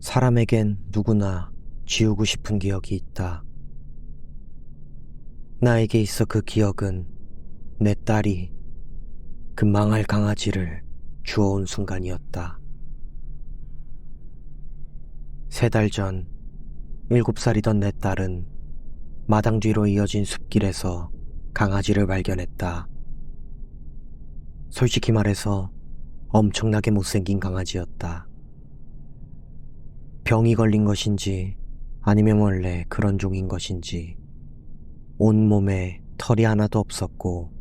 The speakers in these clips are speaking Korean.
사람에겐 누구나 지우고 싶은 기억이 있다. 나에게 있어 그 기억은 내 딸이 그 망할 강아지를 주워온 순간이었다. 3달 전, 7살이던 내 딸은 마당 뒤로 이어진 숲길에서 강아지를 발견했다. 솔직히 말해서 엄청나게 못생긴 강아지였다. 병이 걸린 것인지 아니면 원래 그런 종인 것인지 온몸에 털이 하나도 없었고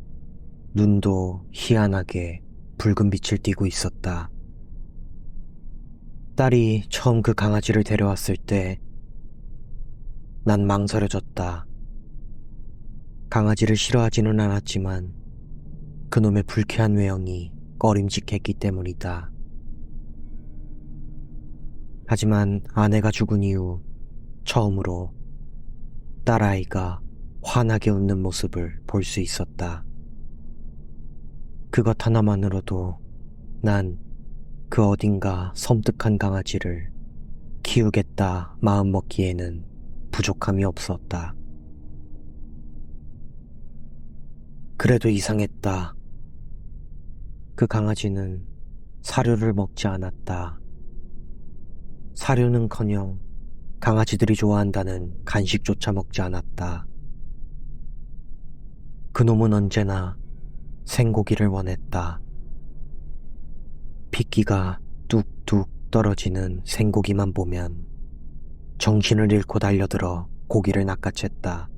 눈도 희한하게 붉은 빛을 띠고 있었다. 딸이 처음 그 강아지를 데려왔을 때 난 망설여졌다. 강아지를 싫어하지는 않았지만 그놈의 불쾌한 외형이 꺼림직했기 때문이다. 하지만 아내가 죽은 이후 처음으로 딸아이가 환하게 웃는 모습을 볼 수 있었다. 그것 하나만으로도 난 그 어딘가 섬뜩한 강아지를 키우겠다 마음먹기에는 부족함이 없었다. 그래도 이상했다. 그 강아지는 사료를 먹지 않았다. 사료는커녕 강아지들이 좋아한다는 간식조차 먹지 않았다. 그놈은 언제나 생고기를 원했다. 핏기가 뚝뚝 떨어지는 생고기만 보면 정신을 잃고 달려들어 고기를 낚아챘다.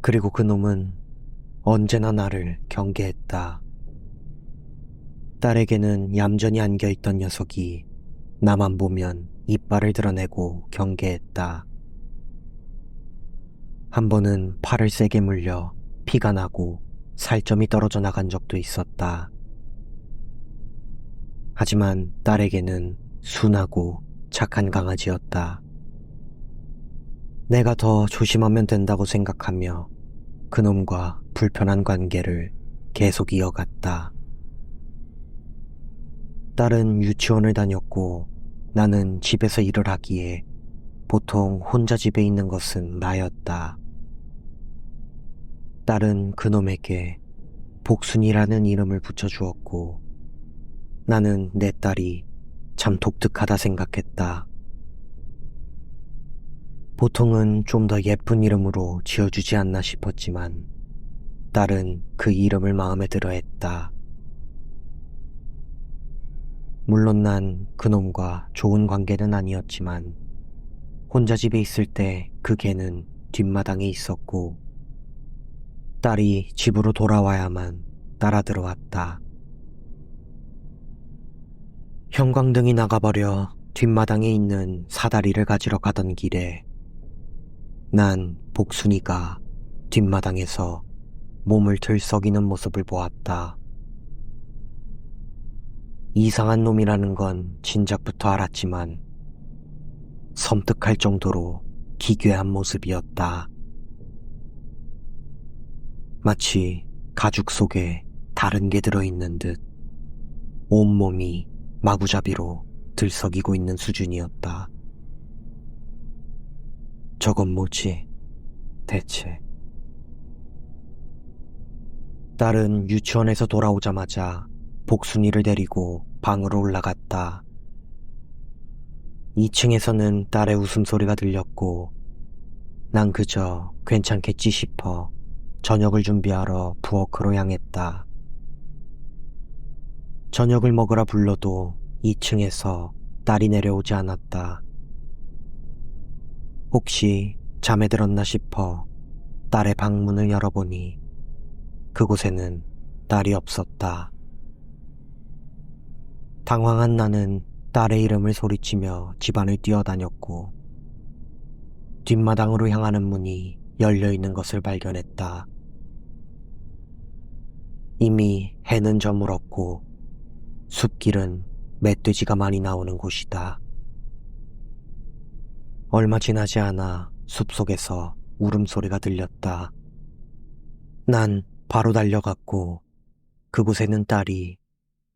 그리고 그놈은 언제나 나를 경계했다. 딸에게는 얌전히 안겨있던 녀석이 나만 보면 이빨을 드러내고 경계했다. 한 번은 팔을 세게 물려 피가 나고 살점이 떨어져 나간 적도 있었다. 하지만 딸에게는 순하고 착한 강아지였다. 내가 더 조심하면 된다고 생각하며 그놈과 불편한 관계를 계속 이어갔다. 딸은 유치원을 다녔고 나는 집에서 일을 하기에 보통 혼자 집에 있는 것은 나였다. 딸은 그놈에게 복순이라는 이름을 붙여주었고 나는 내 딸이 참 독특하다 생각했다. 보통은 좀 더 예쁜 이름으로 지어주지 않나 싶었지만 딸은 그 이름을 마음에 들어 했다. 물론 난 그놈과 좋은 관계는 아니었지만 혼자 집에 있을 때 그 개는 뒷마당에 있었고 딸이 집으로 돌아와야만 따라 들어왔다. 형광등이 나가버려 뒷마당에 있는 사다리를 가지러 가던 길에 난 복순이가 뒷마당에서 몸을 들썩이는 모습을 보았다. 이상한 놈이라는 건 진작부터 알았지만 섬뜩할 정도로 기괴한 모습이었다. 마치 가죽 속에 다른 게 들어있는 듯 온몸이 마구잡이로 들썩이고 있는 수준이었다. 저건 뭐지, 대체? 딸은 유치원에서 돌아오자마자 복순이를 데리고 방으로 올라갔다. 2층에서는 딸의 웃음소리가 들렸고 난 그저 괜찮겠지 싶어 저녁을 준비하러 부엌으로 향했다. 저녁을 먹으라 불러도 2층에서 딸이 내려오지 않았다. 혹시 잠에 들었나 싶어 딸의 방문을 열어보니 그곳에는 딸이 없었다. 당황한 나는 딸의 이름을 소리치며 집안을 뛰어다녔고 뒷마당으로 향하는 문이 열려있는 것을 발견했다. 이미 해는 저물었고 숲길은 멧돼지가 많이 나오는 곳이다. 얼마 지나지 않아 숲속에서 울음소리가 들렸다. 난 바로 달려갔고 그곳에는 딸이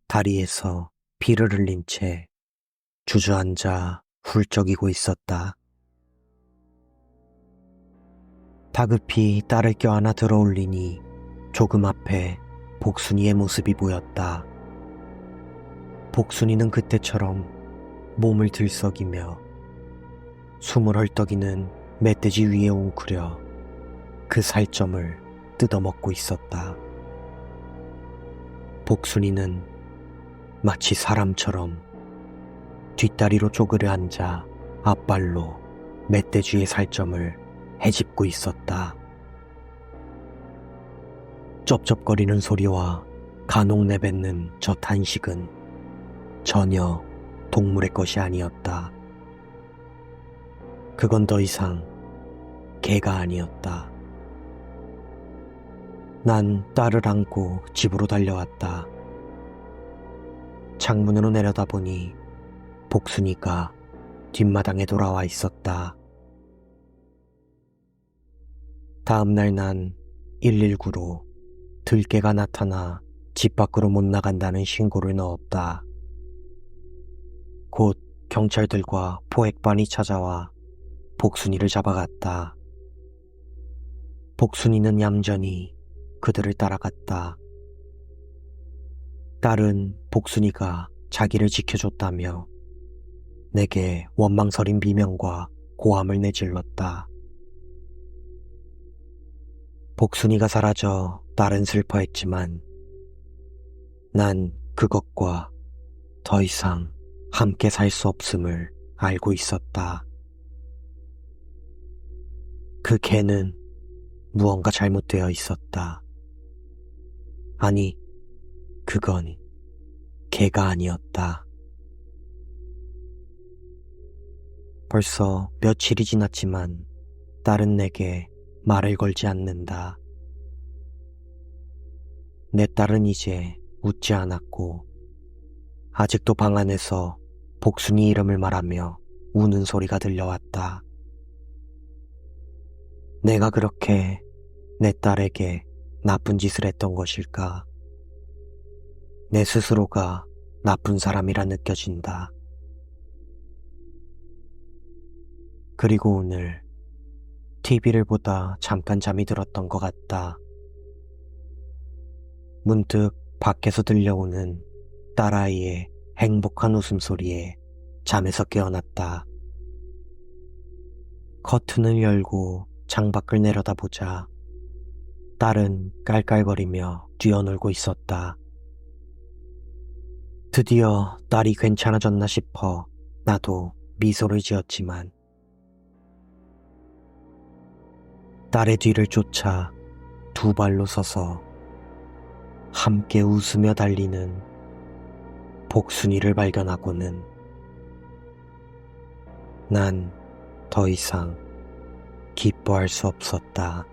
다리에서 피를 흘린 채 주저앉아 훌쩍이고 있었다. 다급히 딸을 껴안아 들어올리니 조금 앞에 복순이의 모습이 보였다. 복순이는 그때처럼 몸을 들썩이며 숨을 헐떡이는 멧돼지 위에 웅크려 그 살점을 뜯어먹고 있었다. 복순이는 마치 사람처럼 뒷다리로 쪼그려 앉아 앞발로 멧돼지의 살점을 헤집고 있었다. 쩝쩝거리는 소리와 간혹 내뱉는 저 탄식은 전혀 동물의 것이 아니었다. 그건 더 이상 개가 아니었다. 난 딸을 안고 집으로 달려왔다. 창문으로 내려다보니 복순이가 뒷마당에 돌아와 있었다. 다음날 난 119로 들개가 나타나 집 밖으로 못 나간다는 신고를 넣었다. 곧 경찰들과 포획반이 찾아와 복순이를 잡아갔다. 복순이는 얌전히 그들을 따라갔다. 딸은 복순이가 자기를 지켜줬다며 내게 원망스린 비명과 고함을 내질렀다. 복순이가 사라져 딸은 슬퍼했지만 난 그것과 더 이상 함께 살 수 없음을 알고 있었다. 그 개는 무언가 잘못되어 있었다. 아니, 그건 개가 아니었다. 벌써 며칠이 지났지만 딸은 내게 말을 걸지 않는다. 내 딸은 이제 웃지 않았고 아직도 방 안에서 복순이 이름을 말하며 우는 소리가 들려왔다. 내가 그렇게 내 딸에게 나쁜 짓을 했던 것일까? 내 스스로가 나쁜 사람이라 느껴진다. 그리고 오늘 TV를 보다 잠깐 잠이 들었던 것 같다. 문득 밖에서 들려오는 딸아이의 행복한 웃음소리에 잠에서 깨어났다. 커튼을 열고 창밖을 내려다보자 딸은 깔깔거리며 뛰어놀고 있었다. 드디어 딸이 괜찮아졌나 싶어 나도 미소를 지었지만 딸의 뒤를 쫓아 두 발로 서서 함께 웃으며 달리는 복순이를 발견하고는 난 더 이상 기뻐할 수 없었다.